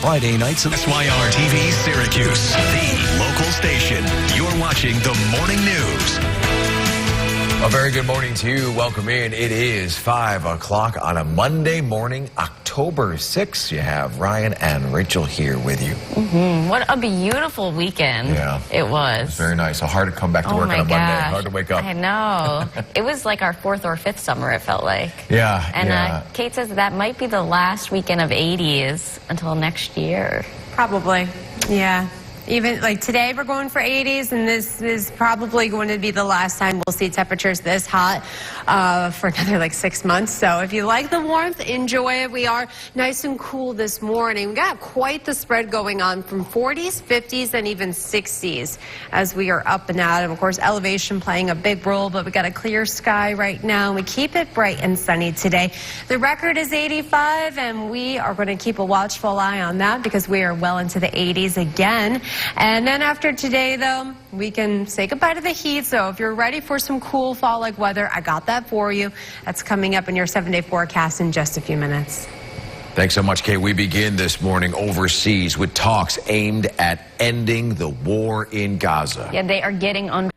Friday nights at SYR TV Syracuse, the local station. You're watching the morning news. A very good morning to you. Welcome in. It is 5 o'clock on a Monday morning, October 6th. You have Ryan and Rachel here with you. What a beautiful weekend it was. It's very nice. So hard to come back to work on a Monday. Hard to wake up. I know. It was like our 4th or 5th summer, it felt like. Yeah. And Kate says that might be the last weekend of 80s until next year. Probably, yeah. Even like today we're going for 80s, and this is probably going to be the last time we'll see temperatures this hot for another like 6 months. So if you like the warmth, enjoy it. We are nice and cool this morning. We got quite the spread going on from 40s, 50s, and even 60s as we are up and at 'em. Of course, elevation playing a big role, but we got a clear sky right now. We keep it bright and sunny today. The record is 85, and we are going to keep a watchful eye on that because we are well into the 80s again. And then after today, though, we can say goodbye to the heat. So if you're ready for some cool fall-like weather, I got that for you. That's coming up in your 7-day forecast in just a few minutes. Thanks so much, Kate. We begin this morning overseas with talks aimed at ending the war in Gaza. Yeah, they are getting on.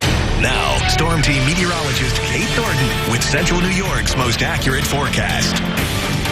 Now, Storm Team meteorologist Kate Thornton with Central New York's most accurate forecast.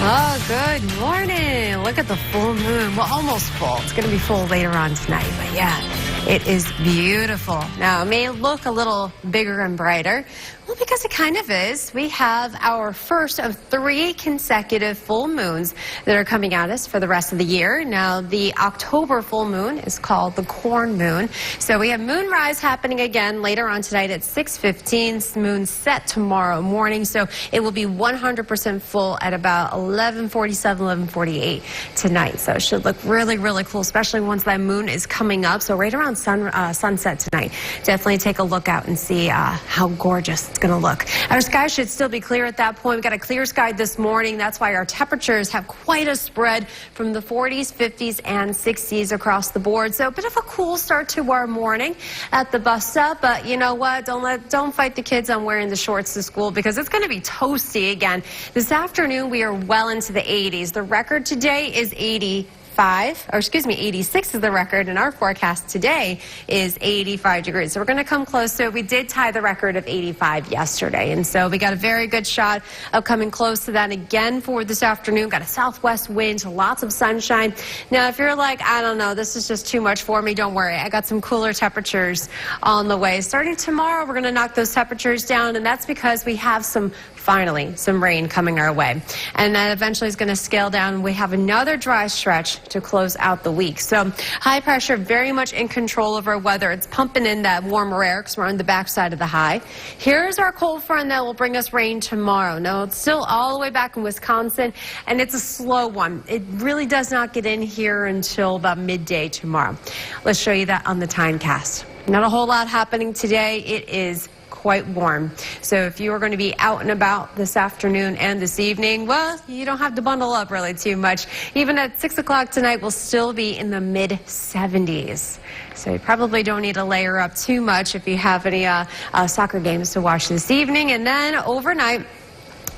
Oh, good morning. Look at the full moon. Well, almost full. It's going to be full later on tonight, but yeah, it is beautiful. Now, it may look a little bigger and brighter. Well, because it kind of is. We have our first of 3 consecutive full moons that are coming at us for the rest of the year. Now, the October full moon is called the corn moon. So we have moonrise happening again later on tonight at 6:15. Moon set tomorrow morning. So it will be 100% full at about 11:47, 11:48 tonight. So it should look really, really cool, especially once that moon is coming up. So right around sunset tonight. Definitely take a look out and see how gorgeous it's going to look. Our sky should still be clear at that point. We've got a clear sky this morning. That's why our temperatures have quite a spread from the 40s, 50s, and 60s across the board. So a bit of a cool start to our morning at the bus stop. But you know what? Don't fight the kids on wearing the shorts to school because it's going to be toasty again. This afternoon, we are well into the 80s. The record today is 86 is the record, and our forecast today is 85 degrees. So we're going to come close to it. We did tie the record of 85 yesterday, and so we got a very good shot of coming close to that again for this afternoon. Got a southwest wind, lots of sunshine. Now, if you're like, I don't know, this is just too much for me, don't worry. I got some cooler temperatures on the way. Starting tomorrow, we're going to knock those temperatures down, and that's because we have finally some rain coming our way. And that eventually is going to scale down. We have another dry stretch to close out the week. So high pressure very much in control of our weather. It's pumping in that warmer air because we're on the backside of the high. Here's our cold front that will bring us rain tomorrow. Now, it's still all the way back in Wisconsin, and it's a slow one. It really does not get in here until about midday tomorrow. Let's show you that on the timecast. Not a whole lot happening today. It is quite warm. So if you are going to be out and about this afternoon and this evening, well, you don't have to bundle up really too much. Even at 6 o'clock tonight, we'll still be in the mid-70s. So you probably don't need to layer up too much if you have any soccer games to watch this evening. And then overnight,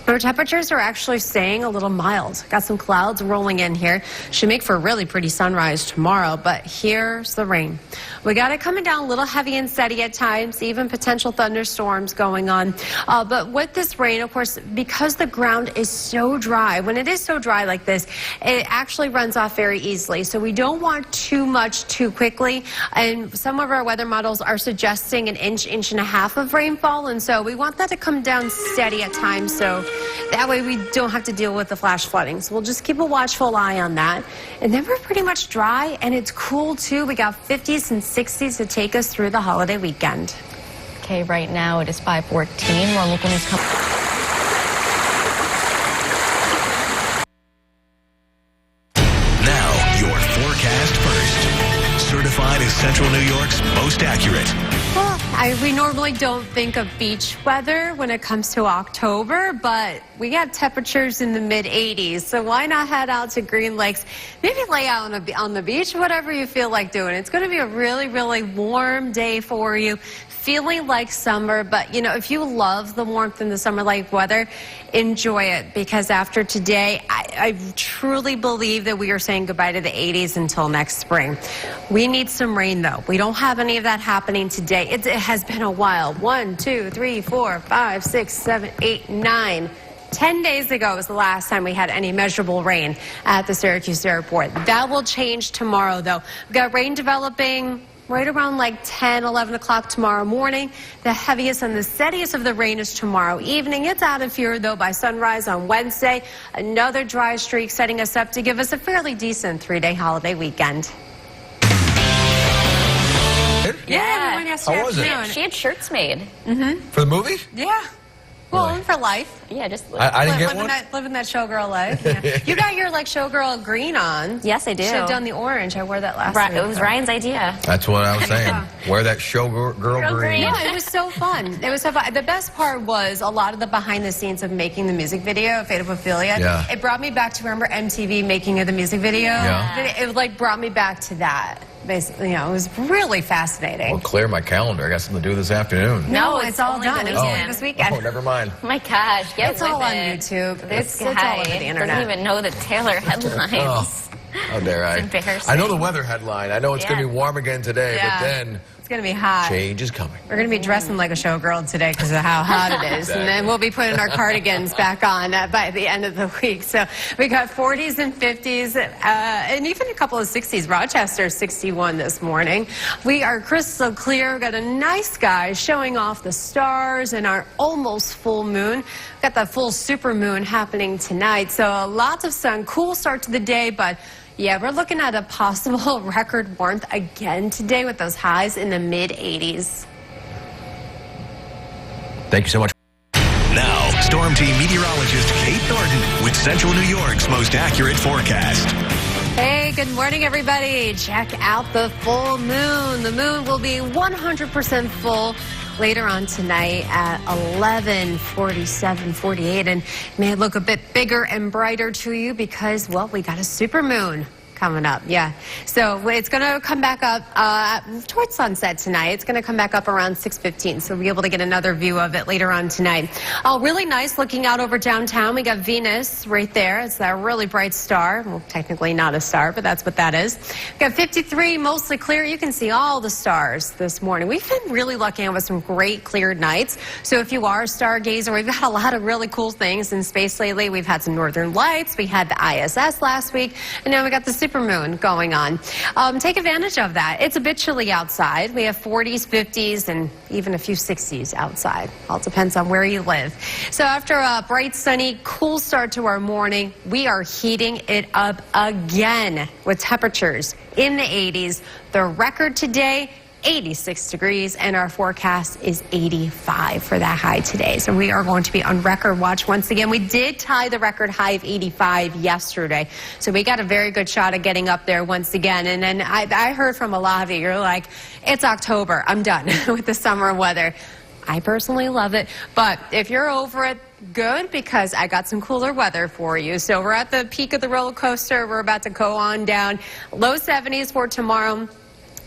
our temperatures are actually staying a little mild. Got some clouds rolling in here. Should make for a really pretty sunrise tomorrow, but here's the rain. We got it coming down a little heavy and steady at times, even potential thunderstorms going on. But with this rain, of course, because the ground is so dry, when it is so dry like this, it actually runs off very easily. So we don't want too much too quickly. And some of our weather models are suggesting an inch and a half of rainfall. And so we want that to come down steady at times. So that way we don't have to deal with the flash flooding. So we'll just keep a watchful eye on that. And then we're pretty much dry, and it's cool too. We got 50s and 60s to take us through the holiday weekend. Okay, right now it is 5:14. More local news coming. Now, your forecast first. Certified as Central New York's most accurate. Well, We normally don't think of beach weather when it comes to October, but we got temperatures in the mid-80s, so why not head out to Green Lakes, maybe lay out on the beach, whatever you feel like doing. It's going to be a really, really warm day for you, feeling like summer, but you know, if you love the warmth and the summer-like weather, enjoy it, because after today, I truly believe that we are saying goodbye to the 80s until next spring. We need some rain, though. We don't have any of that happening today. It has been a while. 1, 2, 3, 4, 5, 6, 7, 8, 9. 10 days ago was the last time we had any measurable rain at the Syracuse airport. That will change tomorrow, though. We've got rain developing right around like 10, 11 o'clock tomorrow morning. The heaviest and the steadiest of the rain is tomorrow evening. It's out of here, though, by sunrise on Wednesday. Another dry streak setting us up to give us a fairly decent 3-day holiday weekend. Yeah, we went yesterday How was it? afternoon. She had shirts made. For the movie? Yeah. Well, Really? and for life. Yeah, just. I didn't get one. Living that showgirl life. Yeah. You got your like showgirl green on. Yes, I do. Should have done the orange. I wore that last week. It was Ryan's idea. That's what I was saying. Wear that showgirl green. No, it was so fun. It was so fun. The best part was a lot of the behind the scenes of making the music video, Fate of Ophelia. Yeah. It brought me back to, remember MTV making of the music video? Yeah. It like brought me back to that. Basically, you know, it was really fascinating. Well, clear my calendar. I got something to do this afternoon. No, it's it's all only done. the It's only weekend. this weekend. Oh, never mind. Oh my gosh, get It's with all on it. YouTube. It's This all guy over the internet. doesn't even know the Taylor headlines. Oh, how dare I? It's embarrassing. I know the weather headline. I know it's going to Yeah. be warm again today, Yeah. but then It's going to be hot. change is coming. We're going to be dressing like a showgirl today because of how hot it is. And then we'll be putting our cardigans back on by the end of the week. So we got 40s and 50s and even a couple of 60s. Rochester 61 this morning. We are crystal clear. We've got a nice sky showing off the stars and our almost full moon. We've got that full super moon happening tonight. So lots of sun, cool start to the day, but yeah, we're looking at a possible record warmth again today with those highs in the mid-80s. Thank you so much. Now, Storm Team meteorologist Kate Thornton with Central New York's most accurate forecast. Hey, good morning, everybody. Check out the full moon. The moon will be 100% full later on tonight at 11:47, 48, and may look a bit bigger and brighter to you because, well, we got a super moon coming up. Yeah, so it's going to come back up towards sunset tonight. It's going to come back up around 6:15, so we'll be able to get another view of it later on tonight. Really nice looking out over downtown. We got Venus right there. It's that really bright star. Well, technically not a star, but that's what that is. We got 53, mostly clear. You can see all the stars this morning. We've been really lucky with some great cleared nights. So if you are a stargazer, we've got a lot of really cool things in space lately. We've had some northern lights. We had the ISS last week, and now we got the supermoon going on. Take advantage of that. It's a bit chilly outside. We have 40s, 50s, and even a few 60s outside. All depends on where you live. So after a bright, sunny, cool start to our morning, we are heating it up again with temperatures in the 80s. The record today, 86 degrees, and our forecast is 85 for that high today. So we are going to be on record watch once again. We did tie the record high of 85 yesterday, so we got a very good shot at getting up there once again. And then I heard from a lot of you, you're like, it's October, I'm done with the summer weather. I personally love it, but if you're over it, good, because I got some cooler weather for you. So we're at the peak of the roller coaster. We're about to go on down. Low 70s for tomorrow.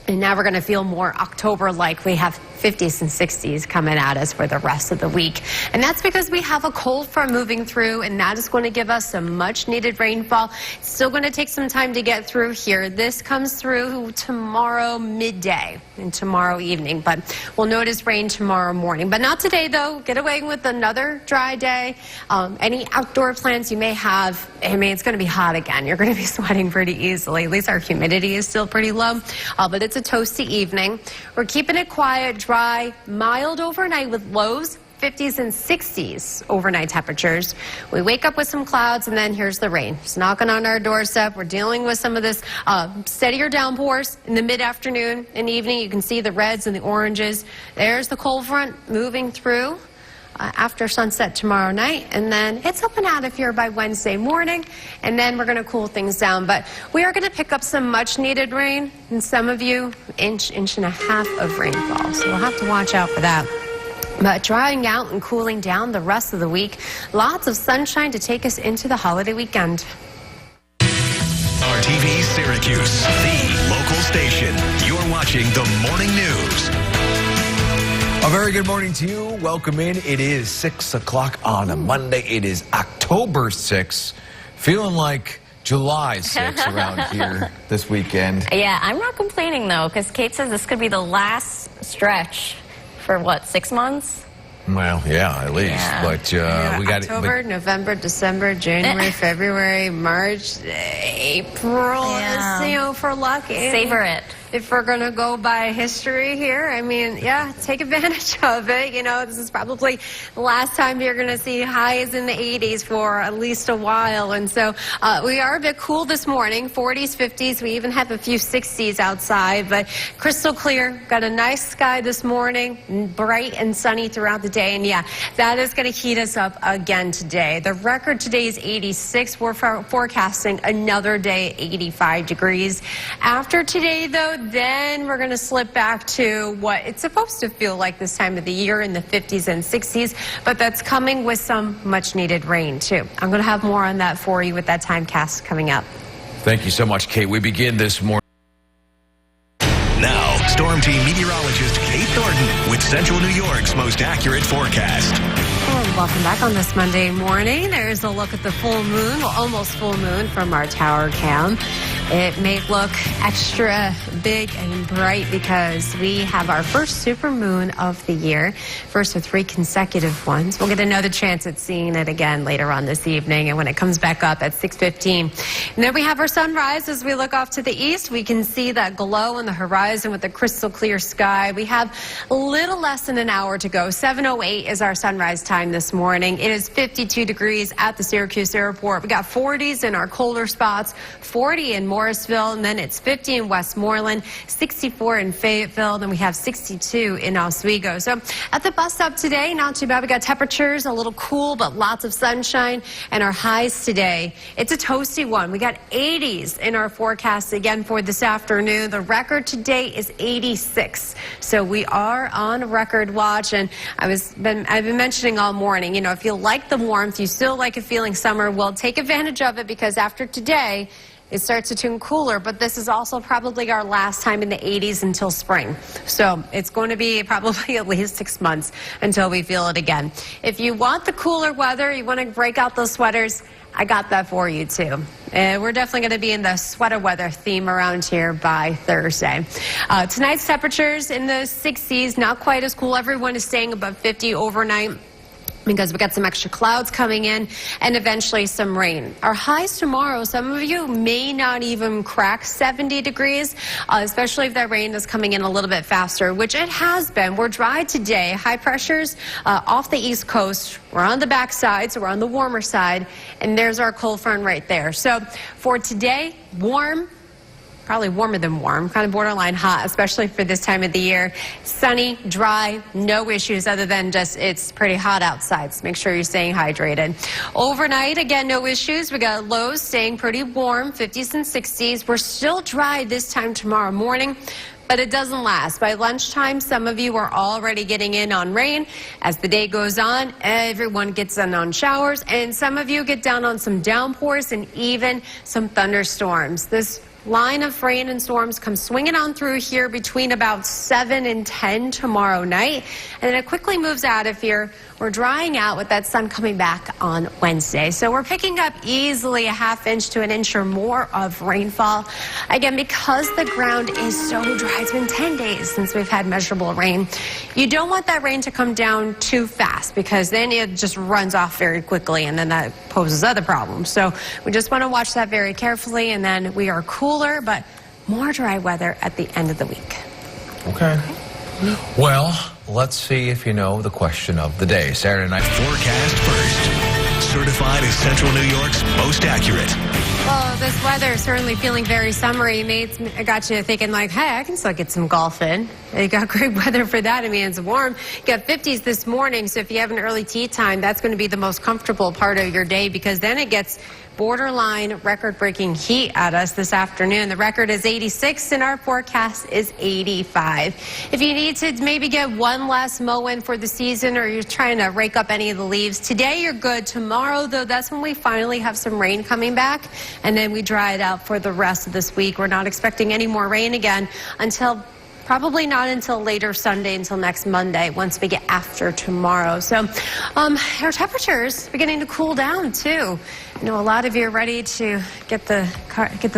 And now we're going to feel more October-like. We have 50s and 60s coming at us for the rest of the week. And that's because we have a cold front moving through, and that is going to give us some much-needed rainfall. It's still going to take some time to get through here. This comes through tomorrow midday and tomorrow evening, but we'll notice rain tomorrow morning. But not today, though. Get away with another dry day. Any outdoor plans you may have, I mean, it's going to be hot again. You're going to be sweating pretty easily. At least our humidity is still pretty low, but it's a toasty evening. We're keeping it quiet, dry, mild overnight with lows, 50s and 60s overnight temperatures. We wake up with some clouds, and then here's the rain. It's knocking on our doorstep. We're dealing with some of this steadier downpours in the mid-afternoon and evening. You can see the reds and the oranges. There's the cold front moving through. after sunset tomorrow night, and then it's up and out of here by Wednesday morning, and then we're going to cool things down. But we are going to pick up some much-needed rain, and some of you, inch and a half of rainfall. So we'll have to watch out for that. But drying out and cooling down the rest of the week. Lots of sunshine to take us into the holiday weekend. RTV Syracuse, the local station. You're watching the morning news. A very good morning to you. Welcome in. It is 6 o'clock on a Monday. It is October 6th. Feeling like July 6th around here this weekend. Yeah, I'm not complaining, though, because Kate says this could be the last stretch for, what, 6 months? Well, yeah, at least. Yeah. But we got October, November, December, January, February, March, April. Yeah. For luck. Savor it. If we're going to go by history here, I mean, yeah, take advantage of it. This is probably the last time you're going to see highs in the 80s for at least a while. And so we are a bit cool this morning, 40s, 50s. We even have a few 60s outside, but crystal clear. Got a nice sky this morning, bright and sunny throughout the day. And yeah, that is going to heat us up again today. The record today is 86. We're forecasting another day, 85 degrees. After today, though, then we're going to slip back to what it's supposed to feel like this time of the year in the 50s and 60s, but that's coming with some much needed rain too. I'm going to have more on that for you with that timecast coming up. Thank you so much, Kate. We begin this morning. Now, Storm Team meteorologist Kate Thornton with Central New York's most accurate forecast. Welcome back on this Monday morning. There's a look at the full moon, well, almost full moon from our tower cam. It may look extra big and bright because we have our first super moon of the year, first of 3 consecutive ones. We'll get another chance at seeing it again later on this evening, and when it comes back up at 6:15. And then we have our sunrise. As we look off to the east, we can see that glow on the horizon with the crystal clear sky. We have a little less than an hour to go. 7:08 is our sunrise time this morning. It is 52 degrees at the Syracuse airport. We got 40s in our colder spots, 40 in Morrisville, and then it's 50 in Westmoreland, 64 in Fayetteville, then we have 62 in Oswego. So at the bus stop today, not too bad. We got temperatures a little cool, but lots of sunshine, and our highs today, it's a toasty one. We got 80s in our forecast again for this afternoon. The record today is 86. So we are on record watch, and I've been mentioning all morning, if you like the warmth, you still like a feeling summer, well, take advantage of it, because after today, it starts to turn cooler, but this is also probably our last time in the 80s until spring. So it's going to be probably at least 6 months until we feel it again. If you want the cooler weather, you want to break out those sweaters, I got that for you too. We're definitely going to be in the sweater weather theme around here by Thursday. Tonight's temperatures in the 60s, not quite as cool. Everyone is staying above 50 overnight, because we got some extra clouds coming in and eventually some rain. Our highs tomorrow, some of you may not even crack 70 degrees, especially if that rain is coming in a little bit faster, which it has been. We're dry today. High pressures off the East Coast. We're on the backside, so we're on the warmer side, and there's our cold front right there. So for today, warm. Probably warmer than warm, kind of borderline hot, especially for this time of the year. Sunny, dry, no issues other than just it's pretty hot outside, so make sure you're staying hydrated. Overnight, again, no issues. We got lows staying pretty warm, 50s and 60s. We're still dry this time tomorrow morning, but it doesn't last. By lunchtime, some of you are already getting in on rain. As the day goes on, everyone gets in on showers, and some of you get down on some downpours and even some thunderstorms. This line of rain and storms comes swinging on through here between about 7 and 10 tomorrow night, and then it quickly moves out of here. We're drying out with that sun coming back on Wednesday. So we're picking up easily a ½ inch to an inch or more of rainfall. Again, because the ground is so dry, it's been 10 days since we've had measurable rain. You don't want that rain to come down too fast, because then it just runs off very quickly, and then that poses other problems. So we just want to watch that very carefully, and then we are cooler, but more dry weather at the end of the week. Okay. Well, let's see if you know the question of the day. Saturday night Forecast first. Certified as Central New York's most accurate. Well, this weather is certainly feeling very summery. It got you thinking like, hey, I can still get some golf in. You got great weather for that. I mean, it's warm. You got 50s this morning, so if you have an early tee time, that's going to be the most comfortable part of your day, because then it gets borderline record-breaking heat at us this afternoon. The record is 86 and our forecast is 85. If you need to maybe get one last mow in for the season, or you're trying to rake up any of the leaves, today you're good. Tomorrow, though, that's when we finally have some rain coming back, and then we dry it out for the rest of this week. We're not expecting any more rain again until probably not until later Sunday, until next Monday, once we get after tomorrow. So our temperatures beginning to cool down, too. I know a lot of you are ready to get the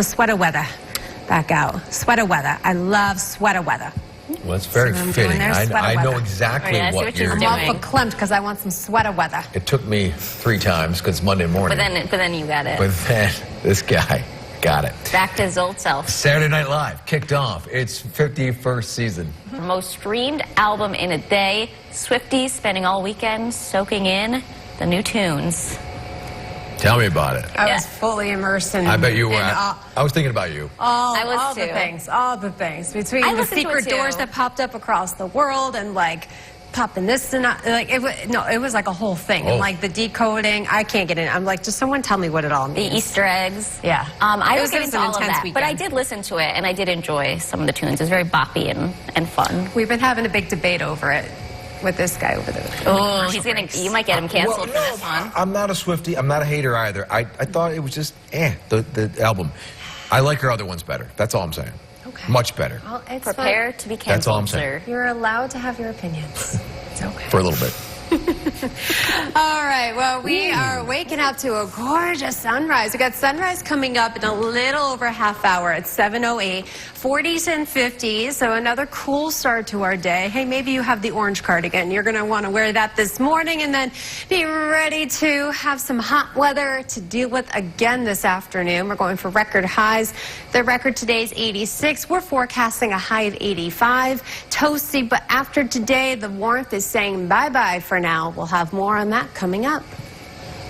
sweater weather back out. Sweater weather. I love sweater weather. Well, it's very fitting. I know exactly what you're I'm doing. all verklempt because I want some sweater weather. It took me 3 times because it's Monday morning. But then you got it. But then this guy got it. Back to his old self. Saturday Night Live kicked off its 51st season. Most streamed album in a day. Swifties spending all weekend soaking in the new tunes. Tell me about it. I was fully immersed in. I bet you were. I was thinking about you. All too. the things. Between the listened to secret it too. doors that popped up across the world, and like popping this and that, like it was like a whole thing. Oh. And like the decoding, I can't get in. I'm like, just someone tell me what it all means. The Easter eggs. Yeah. I It was was into an all of intense that. weekend. But I did listen to it, and I did enjoy some of the tunes. It was very boppy and fun. We've been having a big debate over it with this guy over there. Oh, you might get him canceled for this one. I'm not a Swiftie. I'm not a hater either. I thought it was just the album. I like her other ones better. That's all I'm saying. Okay. Much better. Well, it's Prepare to be canceled, That's all I'm saying. sir. You're allowed to have your opinions. It's okay. For a little bit. All right, well, we are waking up to a gorgeous sunrise. We got sunrise coming up in a little over half hour at 7:08, 40s and 50s, so another cool start to our day. Hey, maybe you have the orange cardigan. You're going to want to wear that this morning, and then be ready to have some hot weather to deal with again this afternoon. We're going for record highs. The record today is 86. We're forecasting a high of 85. Toasty, but after today, the warmth is saying bye-bye for now. We'll have more on that coming up.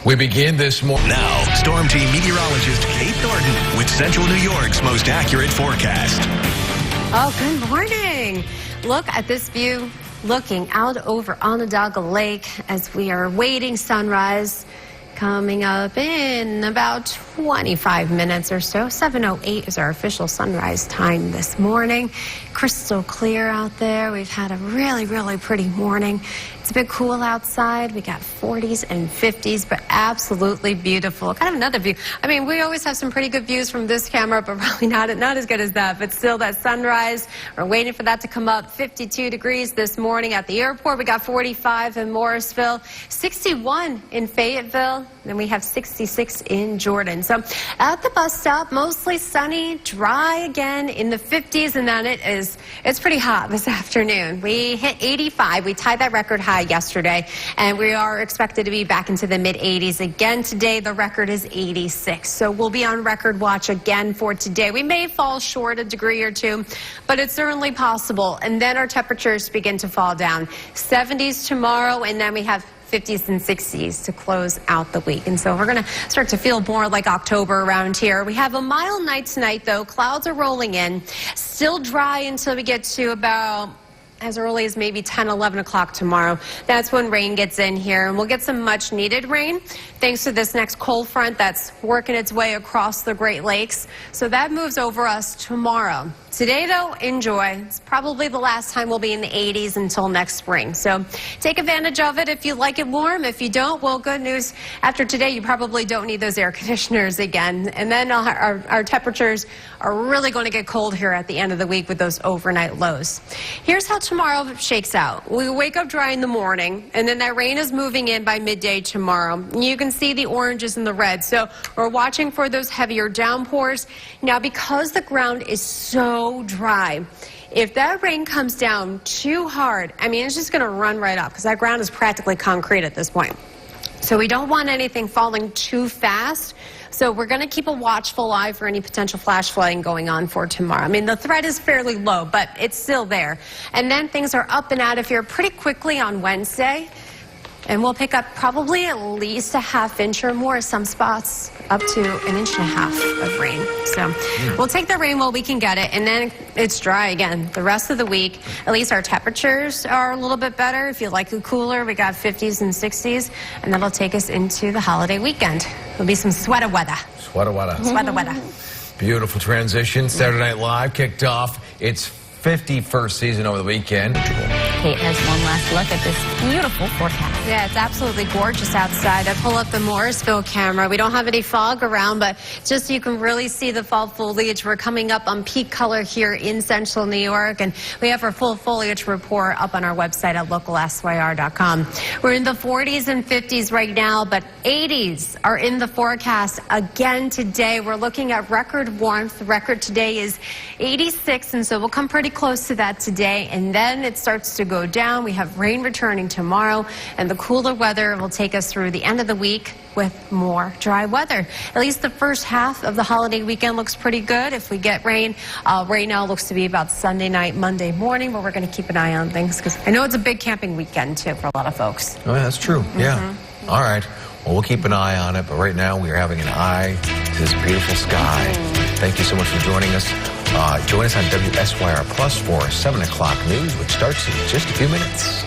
We begin this morning. Now, Storm Team meteorologist Kate Thornton with Central New York's most accurate forecast. Oh, good morning. Look at this view looking out over Onondaga Lake as we are awaiting sunrise coming up in about 25 minutes or so. 7:08 is our official sunrise time this morning. Crystal clear out there. We've had a really, really pretty morning. It's a bit cool outside. We got 40s and 50s, but absolutely beautiful. Kind of another view. I mean, we always have some pretty good views from this camera, but probably not as good as that. But still, that sunrise, we're waiting for that to come up. 52 degrees this morning at the airport. We got 45 in Morrisville, 61 in Fayetteville. Then we have 66 in Jordan. So at the bus stop, mostly sunny, dry again in the 50s, and then it's pretty hot this afternoon. We hit 85. We tied that record high yesterday, and we are expected to be back into the mid-80s again today. The record is 86. So we'll be on record watch again for today. We may fall short a degree or two, but it's certainly possible. And then our temperatures begin to fall down. 70s tomorrow, and then we have 50s and 60s to close out the week. And so we're going to start to feel more like October around here. We have a mild night tonight, though. Clouds are rolling in. Still dry until we get to about as early as maybe 10, 11 o'clock tomorrow. That's when rain gets in here, and we'll get some much needed rain thanks to this next cold front that's working its way across the Great Lakes. So that moves over us tomorrow. Today, though, enjoy. It's probably the last time we'll be in the 80s until next spring. So take advantage of it if you like it warm. If you don't, well, good news. After today, you probably don't need those air conditioners again. And then our temperatures are really going to get cold here at the end of the week with those overnight lows. Here's how tomorrow shakes out. We wake up dry in the morning, and then that rain is moving in by midday tomorrow. You can see the oranges and the reds. So we're watching for those heavier downpours. Now, because the ground is so dry, if that rain comes down too hard, I mean, it's just going to run right up because that ground is practically concrete at this point. So we don't want anything falling too fast. So we're going to keep a watchful eye for any potential flash flooding going on for tomorrow. I mean, the threat is fairly low, but it's still there. And then things are up and out of here pretty quickly on Wednesday. And we'll pick up probably at least a ½ inch or more, some spots up to 1.5 inches of rain. So we'll take the rain while we can get it, and then it's dry again. The rest of the week, at least our temperatures are a little bit better. If you like it cooler, we got 50s and 60s, and that'll take us into the holiday weekend. There'll be some sweater weather. Sweater weather. Sweater weather. Beautiful transition. Saturday Night Live kicked off its 51st season over the weekend. Kate has one last look at this beautiful forecast. Yeah, it's absolutely gorgeous outside. I pull up the Morrisville camera. We don't have any fog around, but just so you can really see the fall foliage. We're coming up on peak color here in central New York, and we have our full foliage report up on our website at localsyr.com. We're in the 40s and 50s right now, but 80s are in the forecast again today. We're looking at record warmth. The record today is 86, and so we'll come pretty close to that today, and then it starts to go down. We have rain returning tomorrow, and the cooler weather will take us through the end of the week with more dry weather. At least the first half of the holiday weekend looks pretty good. If we get rain, right now looks to be about Sunday night, Monday morning, but we're going to keep an eye on things because I know it's a big camping weekend too for a lot of folks. Oh, yeah, that's true. Yeah. All right. Well, we'll keep an eye on it, but right now we are having an eye to this beautiful sky. Thank you so much for joining us. Join us on WSYR Plus for 7 o'clock news, which starts in just a few minutes.